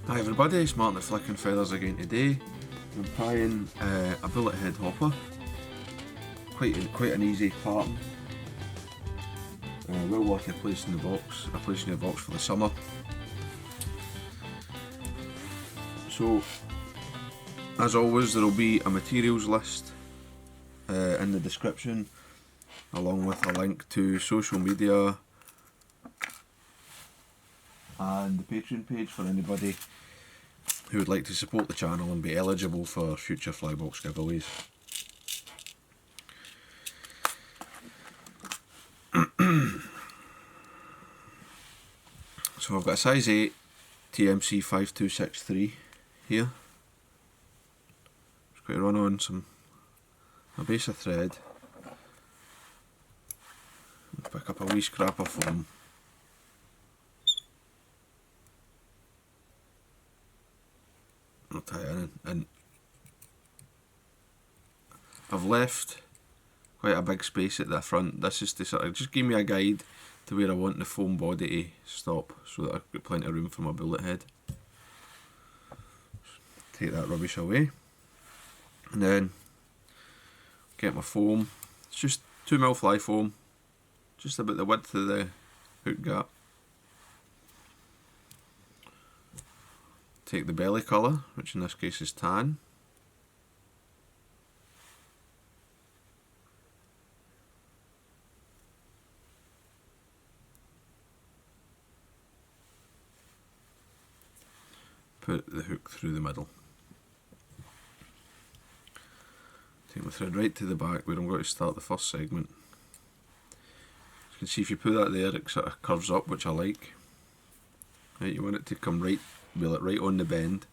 Hi everybody, it's Martyn at Flicking Feathers again today. I'm trying a bullet head hopper. Quite an easy pattern. Well worth replacing the box for the summer. So, as always, there will be a materials list in the description, along with a link to social media and the Patreon page for anybody who would like to support the channel and be eligible for future flybox giveaways. So I've got a size 8 TMC 5263 here. Just going to run on a base of thread, pick up a wee scrap of foam. I'll tie it in, and I've left quite a big space at the front. This is to sort of just give me a guide to where I want the foam body to stop, so that I've got plenty of room for my bullet head. Take that rubbish away, and then get my foam. It's just 2mm fly foam, just about the width of the hook gap. Take the belly colour, which in this case is tan. Put the hook through the middle. Take my thread right to the back where I'm going to start the first segment. As you can see, if you put that there, it sort of curves up, which I like. Right, you want it to come right on the bend.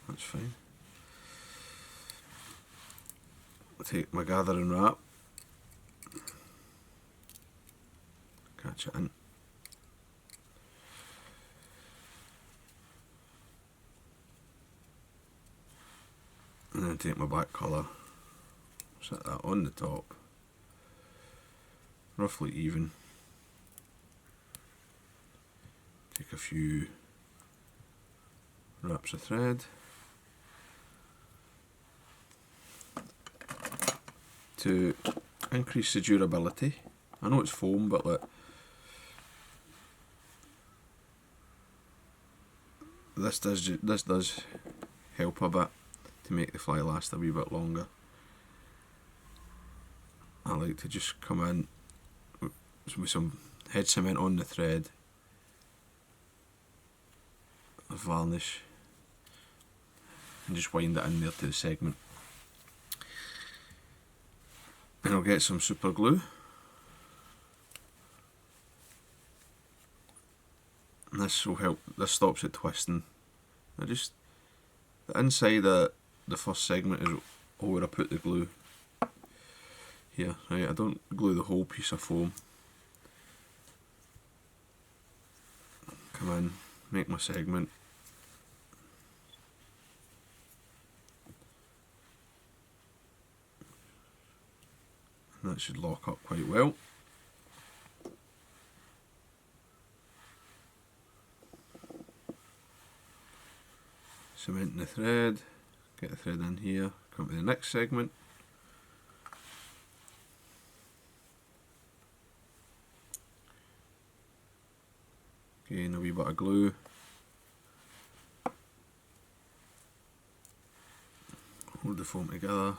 That's fine. I'll take my gathering wrap, catch it in, and then take my back colour, set that on the top, roughly even. Take a few wraps of thread to increase the durability. I know it's foam, but look, this does help a bit to make the fly last a wee bit longer. I like to just come in with some head cement on the thread, a varnish, and just wind it in there to the segment. And I'll get some super glue, and this will help. This stops it twisting. The inside of the first segment is where I put the glue. Here, right, I don't glue the whole piece of foam. Come in, make my segment. And that should lock up quite well. Cementing the thread, get the thread in here, come to the next segment. Again, a wee bit of glue. Hold the foam together.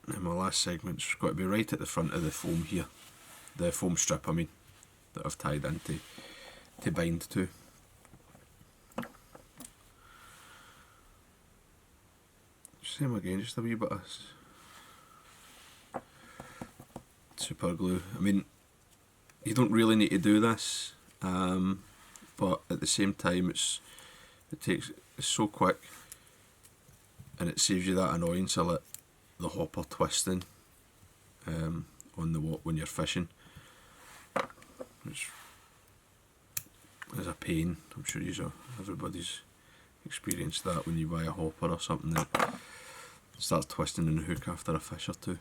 And my last segment's got to be right at the front of the foam here, the foam strip I mean, that I've tied in to bind to. Same again, just a wee bit of super glue. I mean, you don't really need to do this, but at the same time it's so quick and it saves you that annoyance of like the hopper twisting on the when you're fishing, which is a pain. I'm sure everybody's experienced that when you buy a hopper or something that starts twisting in the hook after a fish or two.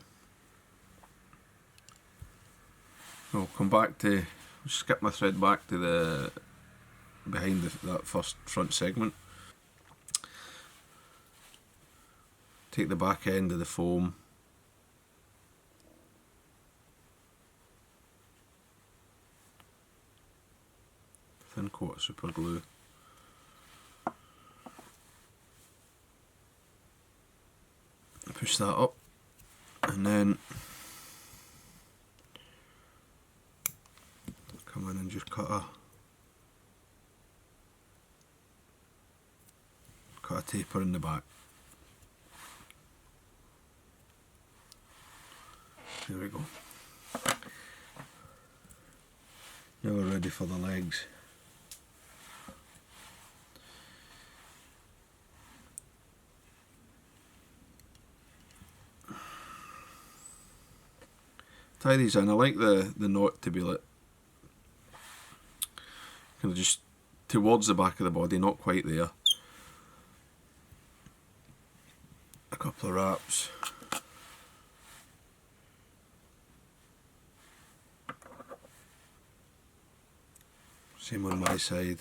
I'll come back to, skip my thread back to the behind that first front segment. Take the back end of the foam, thin coat of super glue, push that up, and then come in and just cut a taper in the back. There we go. Now we're ready for the legs. Tie these in. I like the knot to be like kind of just towards the back of the body, not quite there. A couple of wraps. Same on my side.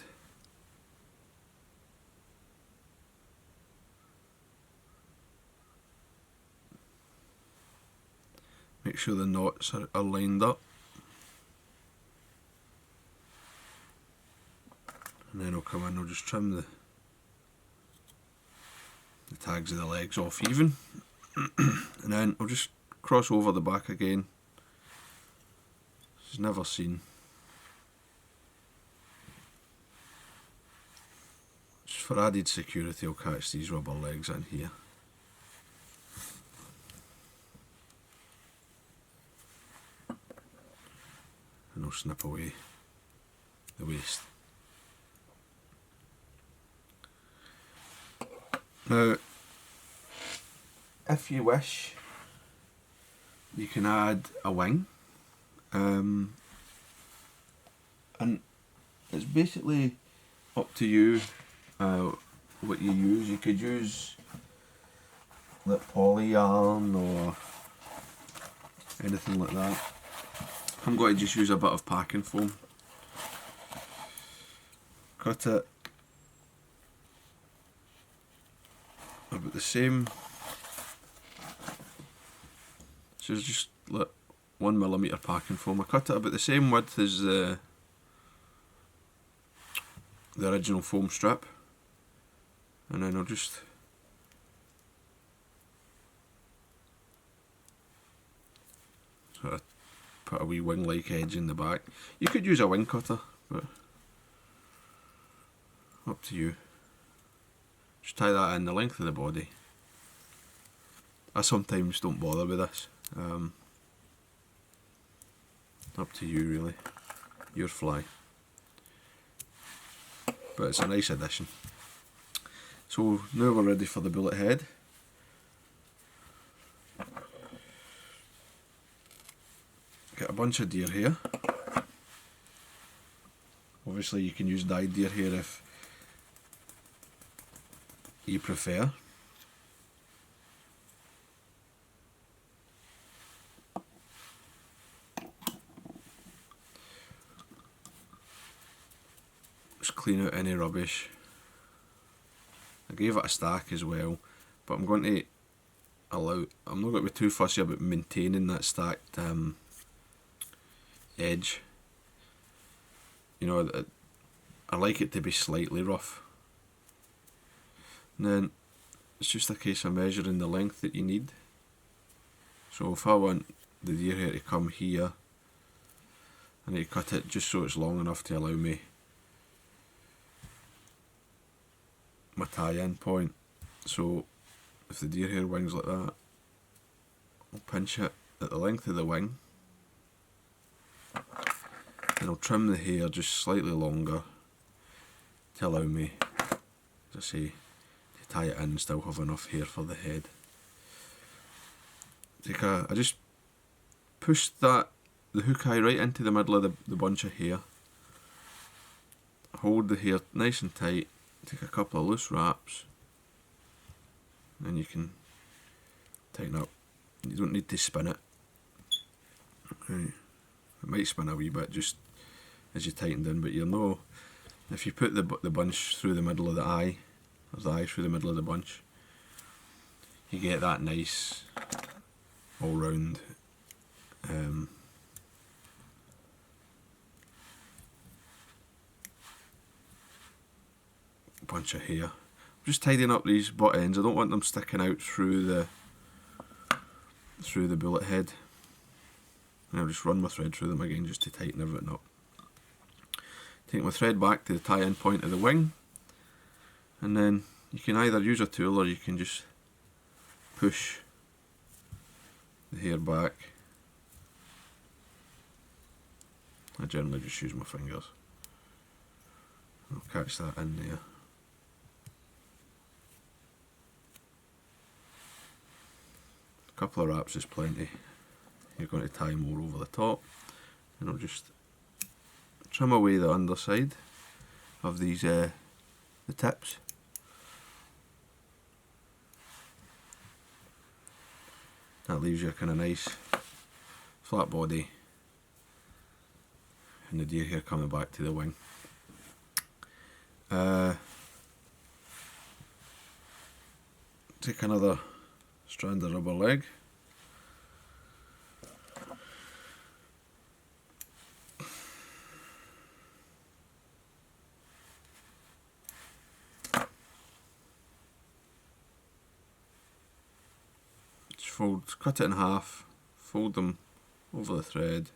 Make sure the knots are lined up. And then I'll come in, I'll just trim the tags of the legs off even. And then I'll just cross over the back again. This is never seen. Just for added security, I'll catch these rubber legs in here. And I'll snip away the waist. Now, if you wish, you can add a wing, and it's basically up to you what you use. You could use like poly yarn or anything like that. I'm going to just use a bit of packing foam. Cut it about the same. So it's just like 1mm packing foam. I cut it about the same width as the original foam strip, and then I'll just sort of put a wee wing-like edge in the back. You could use a wing cutter, but up to you. Just tie that in the length of the body. I sometimes don't bother with this. Up to you really. Your fly. But it's a nice addition. So now we're ready for the bullet head. Get a bunch of deer hair. Obviously you can use dyed deer hair if you prefer. Just clean out any rubbish. I gave it a stack as well, but I'm not going to be too fussy about maintaining that stacked edge. You know, I like it to be slightly rough. And then it's just a case of measuring the length that you need. So if I want the deer hair to come here, I need to cut it just so it's long enough to allow me my tie-in point. So if the deer hair wings like that, I'll pinch it at the length of the wing, then I'll trim the hair just slightly longer to allow me, as I say, to tie it in and still have enough hair for the head. I just pushed the hook eye right into the middle of the bunch of hair. Hold the hair nice and tight, take a couple of loose wraps, and you can tighten up. You don't need to spin it. Right. It might spin a wee bit just as you tighten down, but you'll know if you put the bunch through the middle of the eye, or the eye through the middle of the bunch, you get that nice all round bunch of hair. I'm just tidying up these butt ends. I don't want them sticking out through the bullet head. And I'll just run my thread through them again just to tighten everything up. Take my thread back to the tie-in point of the wing, and then you can either use a tool or you can just push the hair back. I generally just use my fingers. I'll catch that in there. A couple of wraps is plenty. You're going to tie more over the top, and I'll just trim away the underside of these the tips. That leaves you a kind of nice flat body and the deer hair coming back to the wing. Take another strand of rubber leg. Cut it in half, fold them over the thread,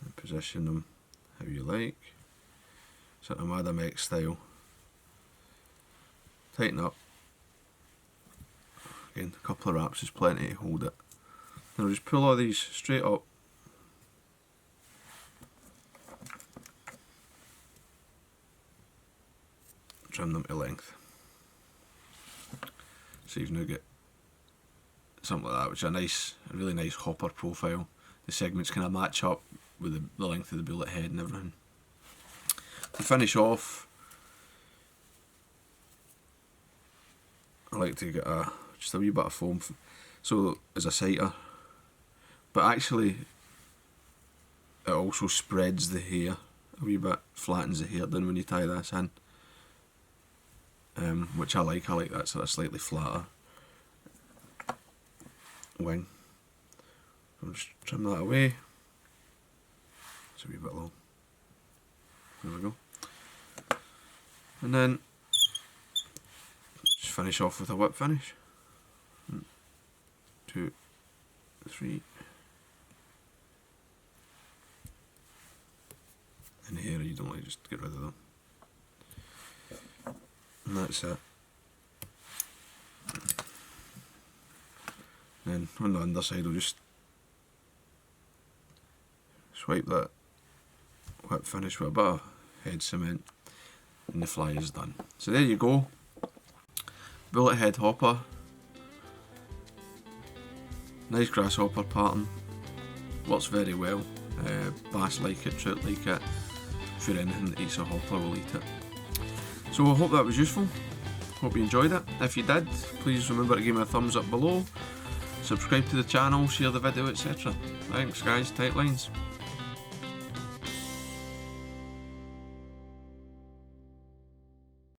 and position them how you like, sort of Madam X style. Tighten up. Again, a couple of wraps is plenty to hold it. And I'll just pull all these straight up. Trim them to length. So you've now got something like that, which is a really nice hopper profile. The segments kind of match up with the length of the bullet head and everything. To finish off, I like to get just a wee bit of foam, so as a sighter, but actually it also spreads the hair a wee bit, flattens the hair down when you tie this in. Which I like that sort of slightly flatter wing. I'll just trim that away. It's a wee bit long. There we go. And then just finish off with a whip finish. 1, 2, 3. And here you don't like, just get rid of them. And that's it. Then on the underside I'll just swipe that whip finish with a bit of head cement and the fly is done. So there you go. Bullet head hopper. Nice grasshopper pattern. Works very well. Bass like it, trout like it. If you're anything that eats a hopper will eat it. So I hope that was useful, hope you enjoyed it. If you did, please remember to give me a thumbs up below, subscribe to the channel, share the video, etc. Thanks guys, tight lines.